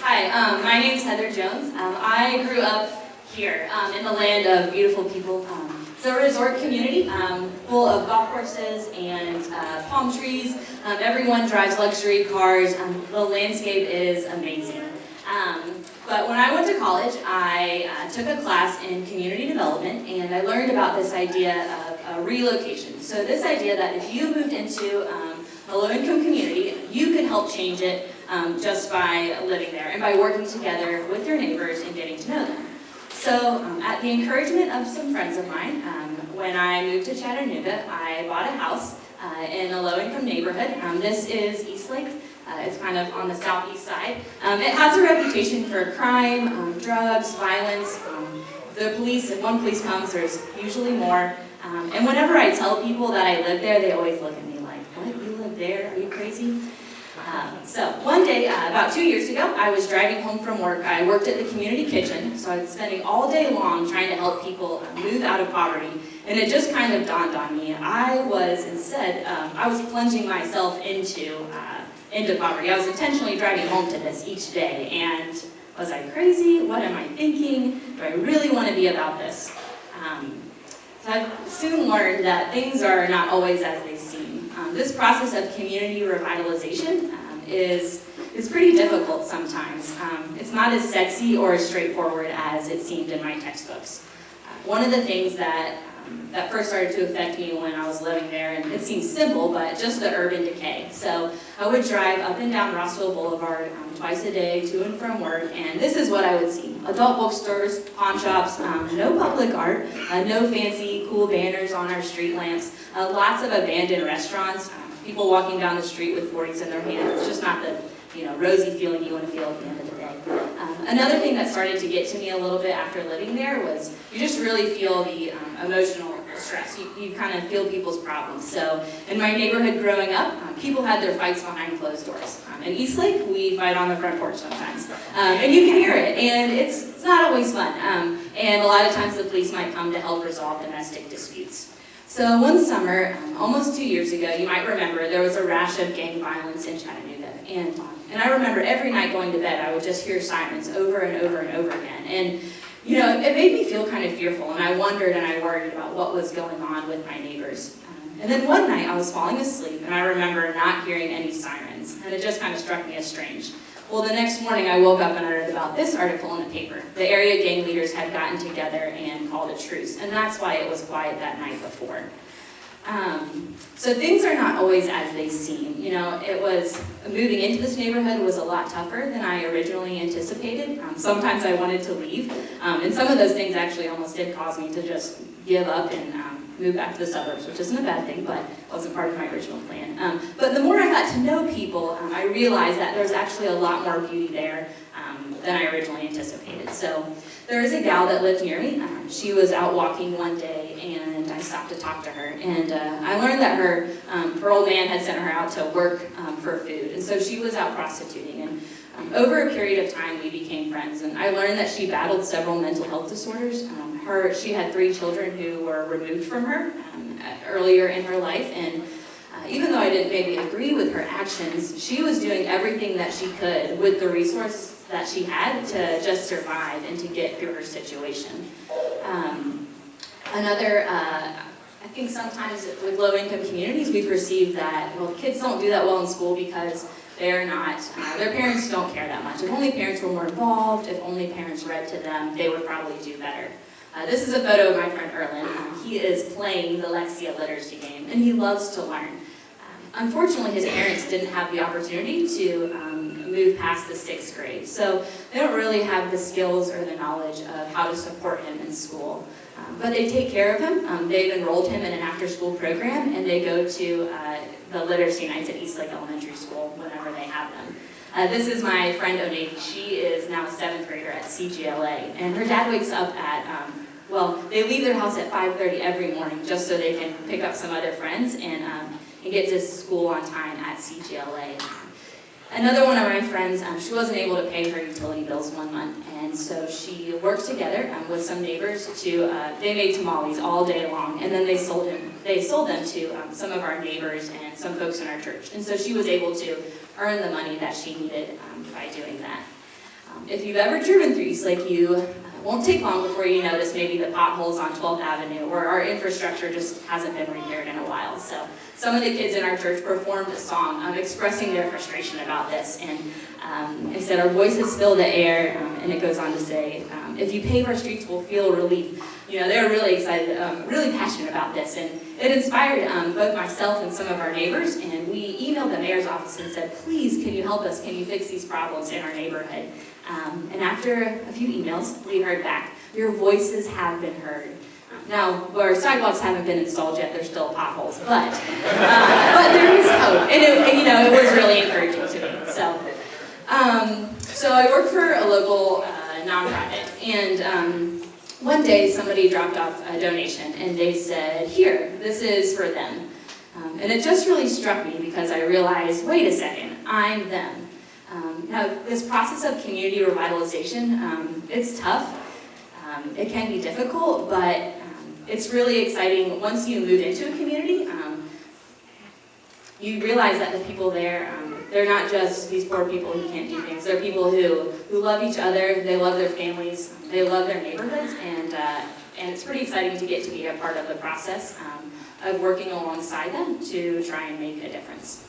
Hi, my name is Heather Jones. I grew up here in the land of beautiful people. It's a resort community full of golf courses and palm trees. Everyone drives luxury cars. The landscape is amazing. But when I went to college, I took a class in community development, and I learned about this idea of relocation. So this idea that if you moved into a low-income community, you could help change it just by living there and by working together with your neighbors and getting to know them. So at the encouragement of some friends of mine, when I moved to Chattanooga, I bought a house in a low-income neighborhood. This is Eastlake. It's kind of on the southeast side. It has a reputation for crime, drugs, violence. If one police comes, there's usually more. And whenever I tell people that I live there, they always look at me like, what, you live there? Are you crazy? So one day, about 2 years ago, I was driving home from work. I worked at the community kitchen, so I was spending all day long trying to help people move out of poverty. And it just kind of dawned on me. I was plunging myself into poverty. I was intentionally driving home to this each day. And was I crazy? What am I thinking? Do I really want to be about this? So I've soon learned that things are not always as they seem. This process of community revitalization is pretty difficult sometimes. It's not as sexy or as straightforward as it seemed in my textbooks. One of the things that first started to affect me when I was living there, and it seems simple, but just the urban decay. So I would drive up and down Rossville Boulevard twice a day to and from work, and this is what I would see. Adult bookstores, pawn shops, no public art, no fancy cool banners on our street lamps, lots of abandoned restaurants, people walking down the street with 40s in their hands. It's just not the rosy feeling you want to feel at the end of the day. Another thing that started to get to me a little bit after living there was you just really feel the emotional stress. You kind of feel people's problems. So in my neighborhood growing up, people had their fights behind closed doors. In Eastlake, we fight on the front porch sometimes. And you can hear it, and it's not always fun. And a lot of times the police might come to help resolve domestic disputes. So one summer, almost 2 years ago, you might remember, there was a rash of gang violence in Chattanooga. And I remember every night going to bed, I would just hear sirens over and over and over again. And it made me feel kind of fearful, and I wondered and I worried about what was going on with my neighbors. And then one night I was falling asleep, and I remember not hearing any sirens, and it just kind of struck me as strange. Well, the next morning I woke up and I read about this article in the paper. The area gang leaders had gotten together and called a truce, and that's why it was quiet that night before. So things are not always as they seem. Moving into this neighborhood was a lot tougher than I originally anticipated. Sometimes I wanted to leave, and some of those things actually almost did cause me to just give up and move back to the suburbs, which isn't a bad thing, but wasn't part of my original plan. But the more I got to know people, I realized that there's actually a lot more beauty there than I originally anticipated. So there is a gal that lived near me. She was out walking one day, and I stopped to talk to her. And I learned that her old man had sent her out to work for food, and so she was out prostituting. And over a period of time, we became friends. And I learned that she battled several mental health disorders. She had 3 children who were removed from her earlier in her life, and even though I didn't maybe agree with her actions, she was doing everything that she could with the resources that she had to just survive and to get through her situation. I think sometimes with low-income communities, we perceive that, well, kids don't do that well in school because their parents don't care that much. If only parents were more involved, if only parents read to them, they would probably do better. This is a photo of my friend Erlen. He is playing the Lexia literacy game, and he loves to learn. Unfortunately, his parents didn't have the opportunity to move past the 6th grade, so they don't really have the skills or the knowledge of how to support him in school. But they take care of him. They've enrolled him in an after-school program, and they go to the literacy nights at Eastlake Elementary School whenever they have them. This is my friend Onady. She is now a 7th grader at CGLA, and her dad wakes up at, they leave their house at 5:30 every morning just so they can pick up some other friends and get to school on time at CGLA. Another one of my friends, she wasn't able to pay her utility bills one month, and so she worked together with some neighbors they made tamales all day long, and then they sold them to some of our neighbors and some folks in our church. And so she was able to earn the money that she needed by doing that. If you've ever driven through East Lakeview, it won't take long before you notice maybe the potholes on 12th Avenue, or our infrastructure just hasn't been repaired in a while. So some of the kids in our church performed a song expressing their frustration about this, and it said, "Our voices fill the air," and it goes on to say, "If you pave our streets, we'll feel relief." You know, they're really excited, really passionate about this, and it inspired both myself and some of our neighbors, and we emailed the mayor's office and said, "Please, can you help us? Can you fix these problems in our neighborhood?" And after a few emails, we heard back, "Your voices have been heard." Now, our sidewalks haven't been installed yet, there's still potholes, but there is hope, and it was really encouraging to me. So I work for a local nonprofit, and one day somebody dropped off a donation, and they said, "Here, this is for them." And it just really struck me because I realized, wait a second, I'm them. Now, this process of community revitalization, it's tough. It can be difficult, but it's really exciting. Once you move into a community, you realize that the people there, they're not just these poor people who can't do things. They're people who love each other, they love their families, they love their neighborhoods, and it's pretty exciting to get to be a part of the process of working alongside them to try and make a difference.